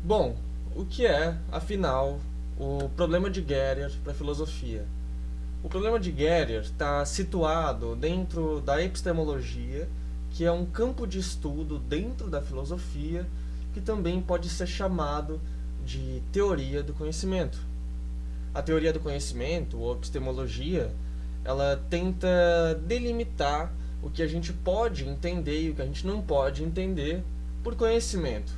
Bom, o que é, afinal, o problema de Gödel para a filosofia? O problema de Gödel está situado dentro da epistemologia, que é um campo de estudo dentro da filosofia, que também pode ser chamado de teoria do conhecimento. A teoria do conhecimento, ou epistemologia, ela tenta delimitar o que a gente pode entender e o que a gente não pode entender por conhecimento.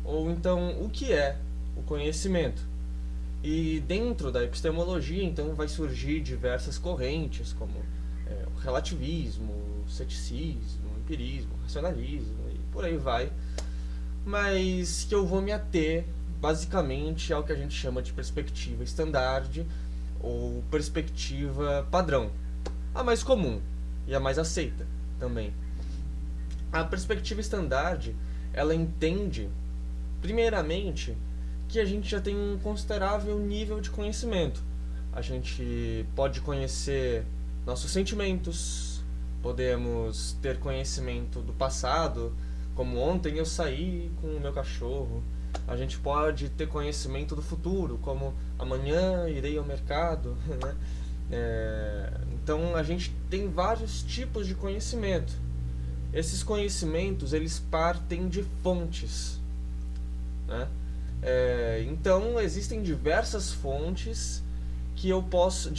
Ou então, o que é o conhecimento? E dentro da epistemologia, então, vai surgir diversas correntes, como o relativismo, o ceticismo, o empirismo, o racionalismo e por aí vai. Mas que eu vou me ater, basicamente, ao que a gente chama de perspectiva standard ou perspectiva padrão. A mais comum e a mais aceita também. A perspectiva standard, ela entende, primeiramente, que a gente já tem um considerável nível de conhecimento. A gente pode conhecer nossos sentimentos, podemos ter conhecimento do passado, como ontem eu saí com o meu cachorro. A gente pode ter conhecimento do futuro, como amanhã irei ao mercado. Né? Então a gente tem vários tipos de conhecimento. Esses conhecimentos, eles partem de fontes, né? Então existem diversas fontes de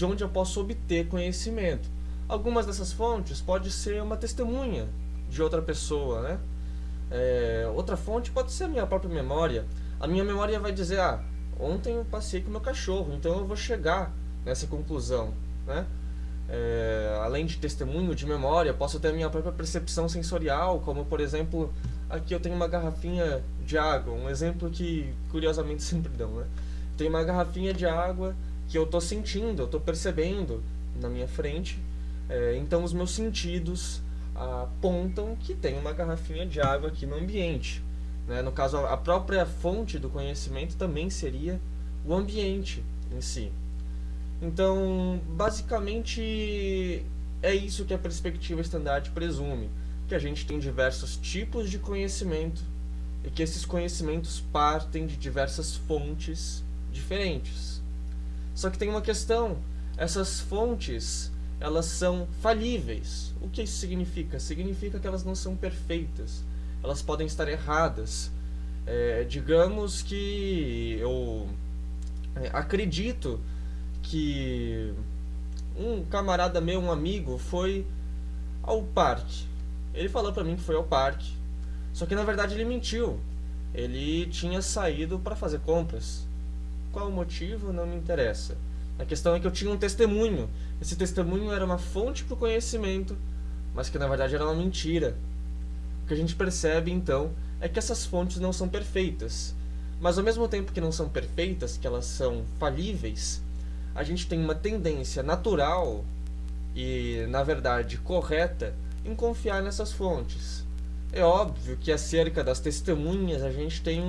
onde eu posso obter conhecimento. Algumas dessas fontes pode ser uma testemunha de outra pessoa, né? Outra fonte pode ser a minha própria memória. A minha memória vai dizer, ontem eu passei com o meu cachorro, então eu vou chegar nessa conclusão, né? Além de testemunho, de memória, posso ter a minha própria percepção sensorial, como por exemplo, aqui eu tenho uma garrafinha de água, um exemplo que curiosamente sempre dão, né? Tem uma garrafinha de água que eu estou sentindo, eu estou percebendo na minha frente, então os meus sentidos apontam que tem uma garrafinha de água aqui no ambiente, né? No caso, a própria fonte do conhecimento também seria o ambiente em si. Então, basicamente, é isso que a perspectiva standard presume, que a gente tem diversos tipos de conhecimento e que esses conhecimentos partem de diversas fontes diferentes. Só que tem uma questão, essas fontes, elas são falíveis. O que isso significa? Significa que elas não são perfeitas, elas podem estar erradas. Digamos que eu acredito que um camarada meu, um amigo, foi ao parque. Ele falou pra mim que foi ao parque, só que na verdade ele mentiu. Ele tinha saído para fazer compras. Qual o motivo? Não me interessa. A questão é que eu tinha um testemunho. Esse testemunho era uma fonte para o conhecimento, mas que na verdade era uma mentira. O que a gente percebe então é que essas fontes não são perfeitas, mas ao mesmo tempo que não são perfeitas, que elas são falíveis, a gente tem uma tendência natural e, na verdade, correta em confiar nessas fontes. É óbvio que acerca das testemunhas a gente tem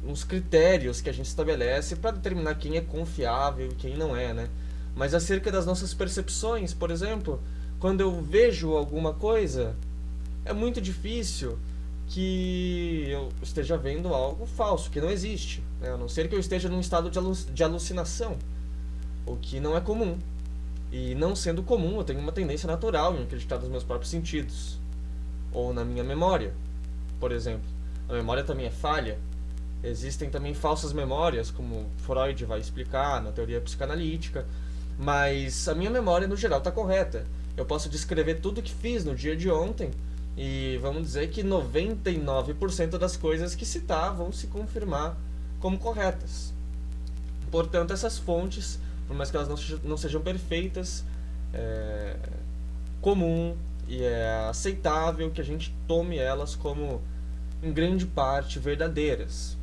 uns critérios que a gente estabelece para determinar quem é confiável e quem não é, né? Mas acerca das nossas percepções, por exemplo, quando eu vejo alguma coisa, é muito difícil que eu esteja vendo algo falso, que não existe, né? A não ser que eu esteja num estado de alucinação, o que não é comum. E não sendo comum, eu tenho uma tendência natural em acreditar nos meus próprios sentidos. Ou na minha memória, por exemplo. A memória também é falha. Existem também falsas memórias, como Freud vai explicar na teoria psicanalítica. Mas a minha memória, no geral, está correta. Eu posso descrever tudo o que fiz no dia de ontem e vamos dizer que 99% das coisas que citar vão se confirmar como corretas. Portanto, essas fontes, por mais que elas não sejam perfeitas, é comum e é aceitável que a gente tome elas como, em grande parte, verdadeiras.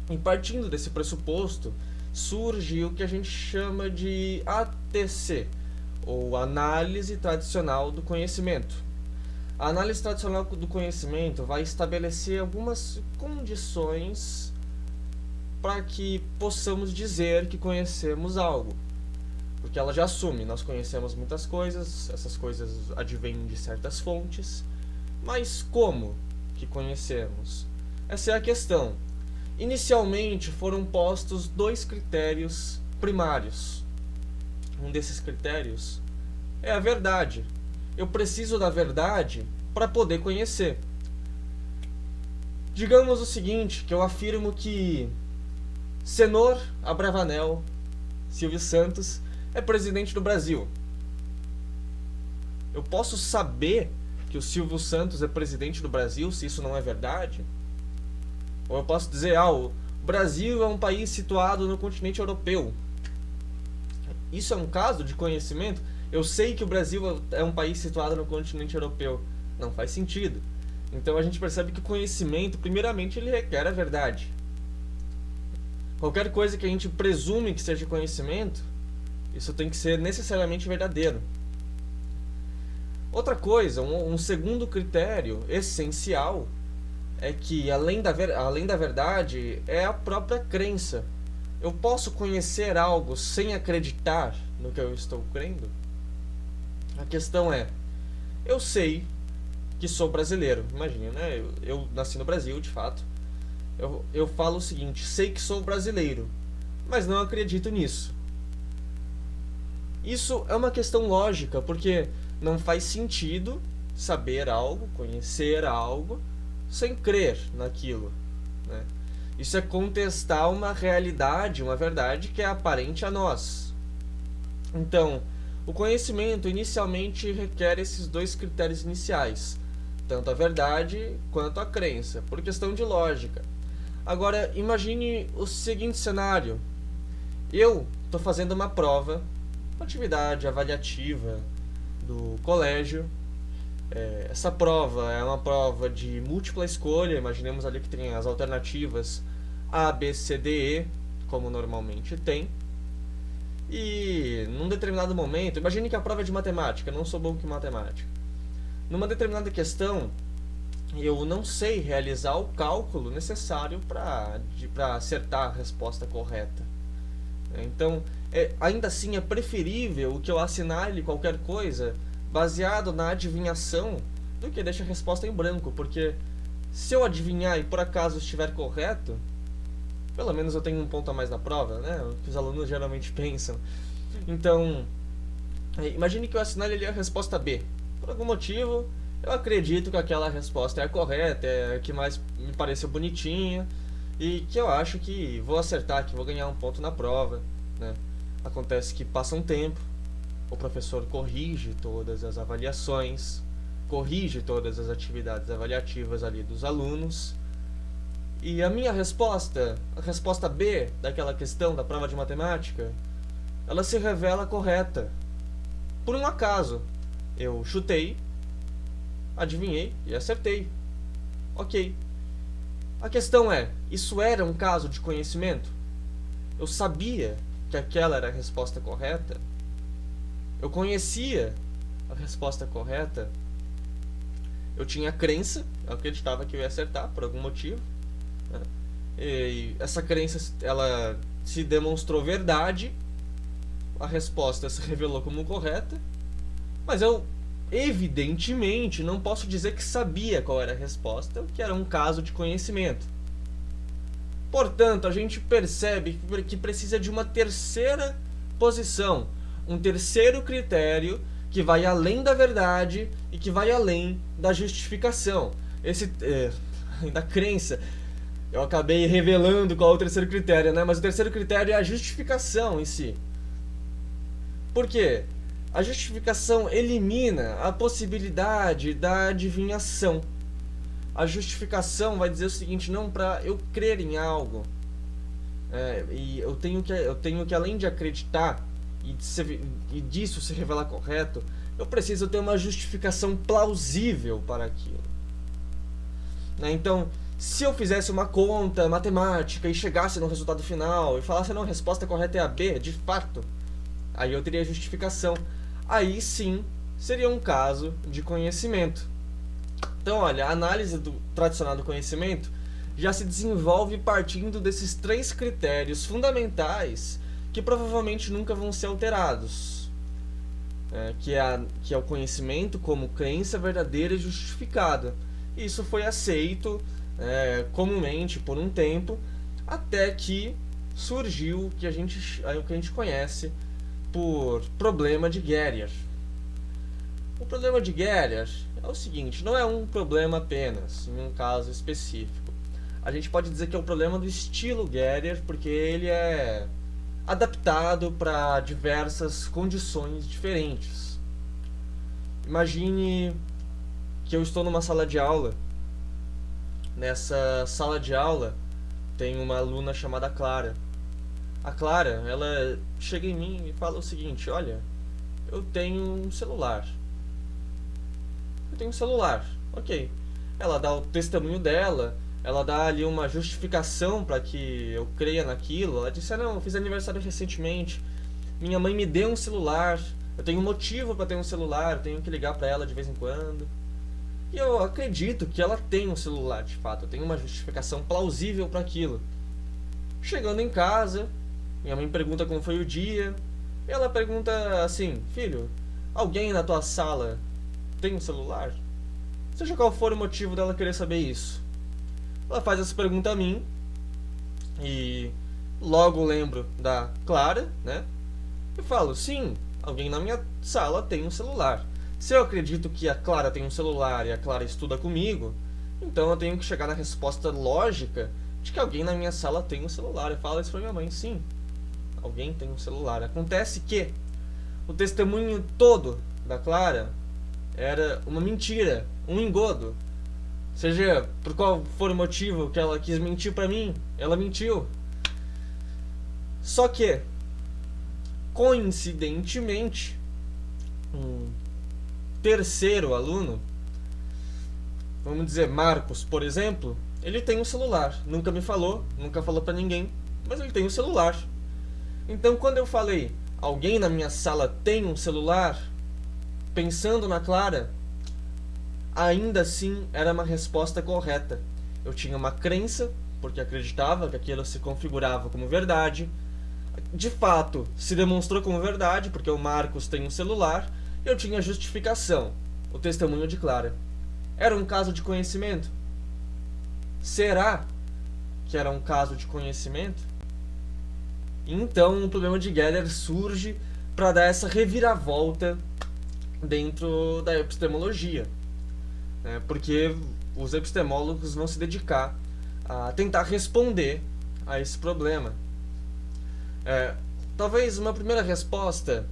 E partindo desse pressuposto, surge o que a gente chama de ATC, ou Análise Tradicional do Conhecimento. A análise tradicional do conhecimento vai estabelecer algumas condições para que possamos dizer que conhecemos algo. Porque ela já assume, nós conhecemos muitas coisas, essas coisas advêm de certas fontes, mas como que conhecemos? Essa é a questão. Inicialmente foram postos dois critérios primários. Um desses critérios é a verdade. Eu preciso da verdade para poder conhecer. Digamos o seguinte, que eu afirmo que Senhor Abravanel Silvio Santos é presidente do Brasil. Eu posso saber que o Silvio Santos é presidente do Brasil se isso não é verdade? Ou eu posso dizer, o Brasil é um país situado no continente europeu. Isso é um caso de conhecimento? Eu sei que o Brasil é um país situado no continente europeu. Não faz sentido. Então a gente percebe que o conhecimento, primeiramente, ele requer a verdade. Qualquer coisa que a gente presume que seja conhecimento, isso tem que ser necessariamente verdadeiro. Outra coisa, um segundo critério essencial é que, além da verdade, é a própria crença. Eu posso conhecer algo sem acreditar no que eu estou crendo? A questão é, eu sei que sou brasileiro. Imagina, né? Eu nasci no Brasil, de fato. Eu falo o seguinte, sei que sou brasileiro, mas não acredito nisso. Isso é uma questão lógica, porque não faz sentido saber algo, conhecer algo, sem crer naquilo, né? Isso é contestar uma realidade, uma verdade que é aparente a nós. Então, o conhecimento inicialmente requer esses dois critérios iniciais, tanto a verdade quanto a crença, por questão de lógica. Agora, imagine o seguinte cenário. Eu estou fazendo uma prova, uma atividade avaliativa do colégio. Essa prova é uma prova de múltipla escolha. Imaginemos ali que tem as alternativas A, B, C, D, E, como normalmente tem. E num determinado momento, imagine que a prova é de matemática, eu não sou bom com matemática. Numa determinada questão, eu não sei realizar o cálculo necessário para acertar a resposta correta. Então, ainda assim é preferível que eu assinale qualquer coisa baseado na adivinhação do que deixar a resposta em branco, porque se eu adivinhar e por acaso estiver correto, pelo menos eu tenho um ponto a mais na prova, né? O que os alunos geralmente pensam. Então, imagine que eu assinale ali a resposta B. Por algum motivo, eu acredito que aquela resposta é a correta, é a que mais me pareceu bonitinha e que eu acho que vou acertar, que vou ganhar um ponto na prova, né? Acontece que passa um tempo, o professor corrige todas as avaliações, corrige todas as atividades avaliativas ali dos alunos e a minha resposta, a resposta B daquela questão da prova de matemática, ela se revela correta. Por um acaso, eu chutei, adivinhei e acertei. Ok. A questão é, isso era um caso de conhecimento? Eu sabia que aquela era a resposta correta? Eu conhecia a resposta correta? Eu tinha crença, eu acreditava que eu ia acertar por algum motivo, né? E essa crença, ela se demonstrou verdade, a resposta se revelou como correta, mas eu evidentemente não posso dizer que sabia qual era a resposta, que era um caso de conhecimento. Portanto, a gente percebe que precisa de uma terceira posição, um terceiro critério que vai além da verdade e que vai além da justificação. Da crença. Eu acabei revelando qual é o terceiro critério, né? Mas o terceiro critério é a justificação em si. Por quê? A justificação elimina a possibilidade da adivinhação. A justificação vai dizer o seguinte, não, para eu crer em algo, e eu tenho que além de acreditar e disso se revelar correto, eu preciso ter uma justificação plausível para aquilo. Então, se eu fizesse uma conta matemática e chegasse no resultado final e falasse, não, a resposta correta é a B, de fato, aí eu teria justificação. Aí sim, seria um caso de conhecimento. Então, olha, a análise tradicional do conhecimento já se desenvolve partindo desses três critérios fundamentais que provavelmente nunca vão ser alterados. Que é o conhecimento como crença verdadeira e justificada. E isso foi aceito comumente por um tempo, até que surgiu o que a gente conhece por problema de Guerrier. O problema de Guerrier é o seguinte, não é um problema apenas em um caso específico. A gente pode dizer que é o problema do estilo Guerrier, porque ele é adaptado para diversas condições diferentes. Imagine que eu estou numa sala de aula. Nessa sala de aula tem uma aluna chamada Clara. A Clara, ela chega em mim e fala o seguinte: olha, eu tenho um celular. Ok. Ela dá o testemunho dela, ela dá ali uma justificação para que eu creia naquilo. Ela disse: não, eu fiz aniversário recentemente, minha mãe me deu um celular, eu tenho um motivo para ter um celular, eu tenho que ligar para ela de vez em quando. E eu acredito que ela tem um celular, de fato, eu tenho uma justificação plausível para aquilo. Chegando em casa, minha mãe pergunta como foi o dia, e ela pergunta assim: filho, alguém na tua sala tem um celular? Seja qual for o motivo dela querer saber isso. Ela faz essa pergunta a mim, e logo lembro da Clara, né? E falo: sim, alguém na minha sala tem um celular. Se eu acredito que a Clara tem um celular e a Clara estuda comigo, então eu tenho que chegar na resposta lógica de que alguém na minha sala tem um celular. Eu falo isso pra minha mãe: sim, alguém tem um celular. Acontece que o testemunho todo da Clara era uma mentira, um engodo. Seja por qual for o motivo que ela quis mentir pra mim, ela mentiu. Só que, coincidentemente, um terceiro aluno, vamos dizer Marcos, por exemplo, ele tem um celular. Nunca me falou, nunca falou pra ninguém, mas ele tem um celular. Então, quando eu falei: alguém na minha sala tem um celular, pensando na Clara, ainda assim era uma resposta correta. Eu tinha uma crença, porque acreditava que aquilo se configurava como verdade. De fato, se demonstrou como verdade, porque o Marcos tem um celular. Eu tinha justificação, o testemunho de Clara. Era um caso de conhecimento? Será que era um caso de conhecimento? Então o problema de Guerrier surge para dar essa reviravolta dentro da epistemologia, né? Porque os epistemólogos vão se dedicar a tentar responder a esse problema. Talvez uma primeira resposta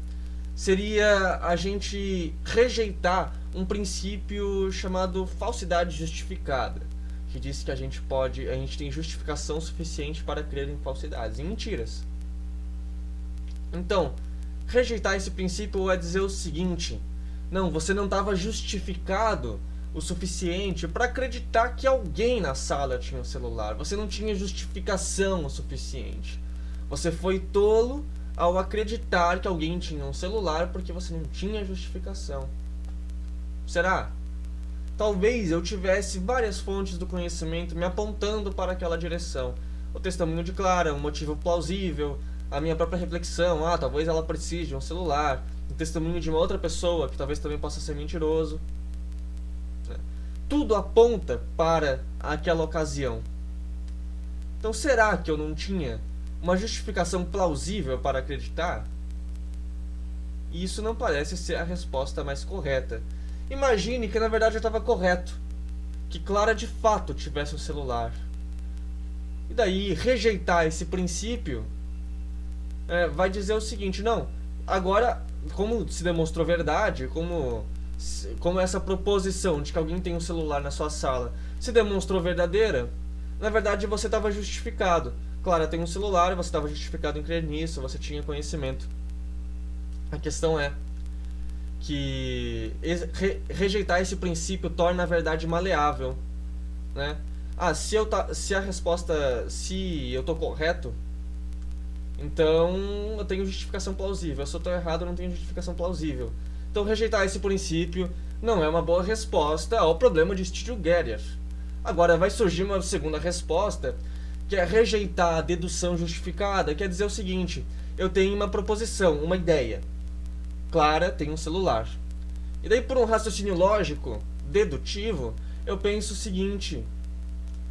seria a gente rejeitar um princípio chamado falsidade justificada, que diz que a gente tem justificação suficiente para crer em falsidades, em mentiras. Então, rejeitar esse princípio é dizer o seguinte: não, você não estava justificado o suficiente para acreditar que alguém na sala tinha um celular. Você não tinha justificação o suficiente. Você foi tolo ao acreditar que alguém tinha um celular porque você não tinha justificação. Será? Talvez eu tivesse várias fontes do conhecimento me apontando para aquela direção. O testemunho de Clara, um motivo plausível, a minha própria reflexão: talvez ela precise de um celular, o testemunho de uma outra pessoa que talvez também possa ser mentiroso. Tudo aponta para aquela ocasião. Então, será que eu não tinha uma justificação plausível para acreditar? E isso não parece ser a resposta mais correta. Imagine que na verdade eu estava correto, que Clara de fato tivesse um celular. E daí rejeitar esse princípio vai dizer o seguinte: não, agora, como se demonstrou verdade, como essa proposição de que alguém tem um celular na sua sala se demonstrou verdadeira, na verdade você estava justificado. Clara tem um celular, você estava justificado em crer nisso, você tinha conhecimento. A questão é que rejeitar esse princípio torna a verdade maleável, né? Se eu tô correto, então eu tenho justificação plausível. Se eu tô errado, eu não tenho justificação plausível. Então rejeitar esse princípio não é uma boa resposta ao problema de estilo Guerrier. Agora vai surgir uma segunda resposta, que é rejeitar a dedução justificada. Quer dizer o seguinte: eu tenho uma proposição, uma ideia. Clara tem um celular. E daí, por um raciocínio lógico, dedutivo, eu penso o seguinte: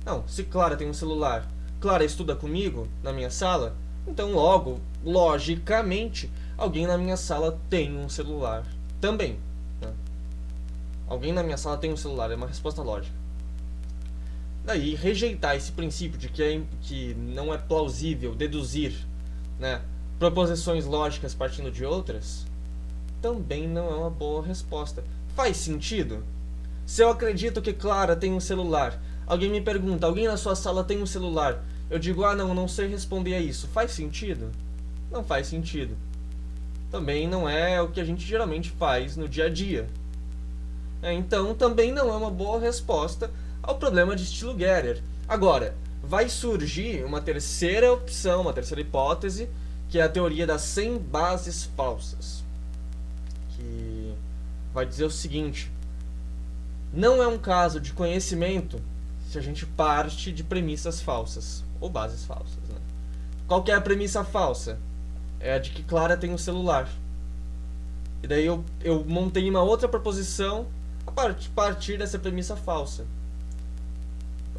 não, se Clara tem um celular, Clara estuda comigo na minha sala, então logo, logicamente, alguém na minha sala tem um celular também, né? Alguém na minha sala tem um celular, é uma resposta lógica. Daí, rejeitar esse princípio de que não é plausível deduzir, né, proposições lógicas partindo de outras, também não é uma boa resposta. Faz sentido? Se eu acredito que Clara tem um celular, alguém me pergunta, alguém na sua sala tem um celular, eu digo, não sei responder a isso. Faz sentido? Não faz sentido. Também não é o que a gente geralmente faz no dia a dia. Então, também não é uma boa resposta ao problema de estilo Gerer. Agora, vai surgir uma terceira opção, uma terceira hipótese, que é a teoria das 100 bases falsas, que vai dizer o seguinte: não é um caso de conhecimento se a gente parte de premissas falsas, ou bases falsas, né? Qual que é a premissa falsa? É a de que Clara tem um celular. E daí eu montei uma outra proposição a partir dessa premissa falsa.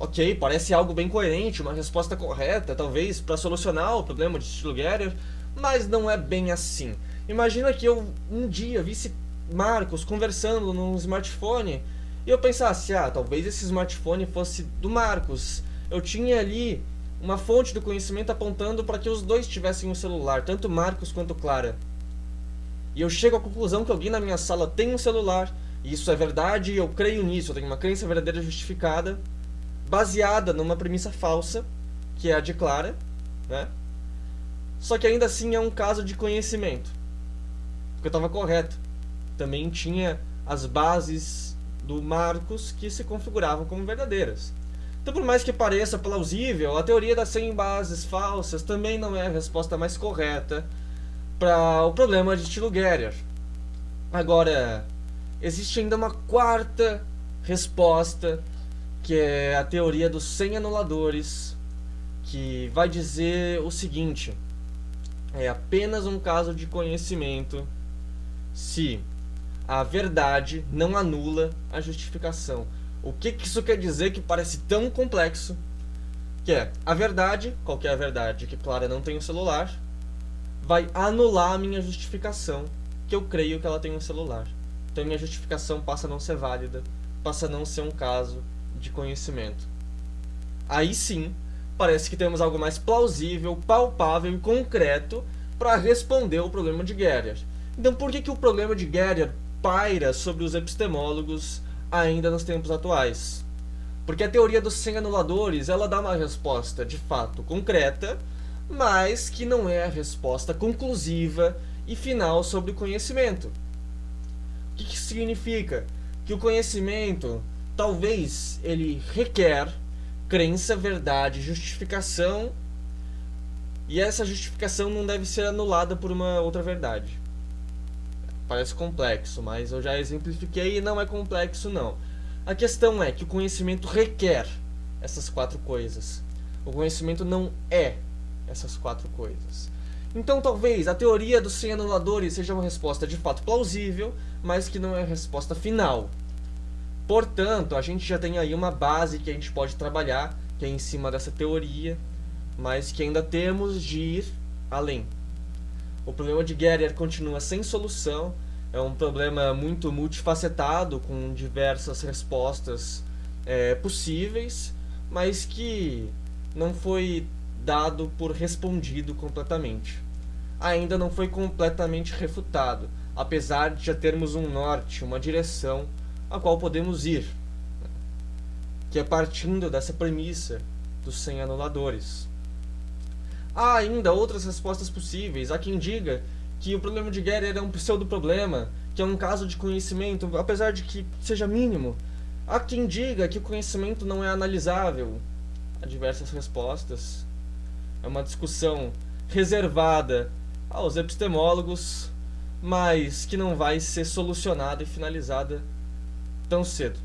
Ok, parece algo bem coerente, uma resposta correta, talvez, para solucionar o problema de estilo Gerer, mas não é bem assim. Imagina que eu um dia visse Marcos conversando num smartphone e eu pensasse, talvez esse smartphone fosse do Marcos. Eu tinha ali uma fonte do conhecimento apontando para que os dois tivessem um celular, tanto Marcos quanto Clara. E eu chego à conclusão que alguém na minha sala tem um celular, e isso é verdade, e eu creio nisso, eu tenho uma crença verdadeira justificada, baseada numa premissa falsa, que é a de Clara, né? Só que ainda assim é um caso de conhecimento, porque eu estava correto. Também tinha as bases do Marcos que se configuravam como verdadeiras. Então, por mais que pareça plausível, a teoria das 100 bases falsas também não é a resposta mais correta para o problema de estilo Gerer. Agora, existe ainda uma quarta resposta, que é a teoria dos 100 anuladores, que vai dizer o seguinte: é apenas um caso de conhecimento se a verdade não anula a justificação. O que isso quer dizer que parece tão complexo? Que é, a verdade, qual que é a verdade? Que Clara não tem um celular, vai anular a minha justificação, que eu creio que ela tem um celular. Então minha justificação passa a não ser válida, passa a não ser um caso de conhecimento. Aí sim, parece que temos algo mais plausível, palpável e concreto para responder o problema de Gerer. Então por que o problema de Gerer paira sobre os epistemólogos ainda nos tempos atuais? Porque a teoria dos 100 anuladores, ela dá uma resposta de fato concreta, mas que não é a resposta conclusiva e final sobre o conhecimento. O que isso significa? Que o conhecimento, talvez ele requer crença, verdade, justificação, e essa justificação não deve ser anulada por uma outra verdade. Parece complexo, mas eu já exemplifiquei e não é complexo não. A questão é que o conhecimento requer essas 4 coisas. O conhecimento não é essas 4 coisas. Então talvez a teoria dos 100 anuladores seja uma resposta de fato plausível, mas que não é a resposta final. Portanto, a gente já tem aí uma base que a gente pode trabalhar, que é em cima dessa teoria, mas que ainda temos de ir além. O problema de Gerer continua sem solução, é um problema muito multifacetado, com diversas respostas possíveis, mas que não foi dado por respondido completamente. Ainda não foi completamente refutado, apesar de já termos um norte, uma direção a qual podemos ir, que é partindo dessa premissa dos 100 anuladores. Há ainda outras respostas possíveis. Há quem diga que o problema de Gerer é um pseudo-problema, que é um caso de conhecimento, apesar de que seja mínimo. Há quem diga que o conhecimento não é analisável. Há diversas respostas. É uma discussão reservada aos epistemólogos, mas que não vai ser solucionada e finalizada tão cedo.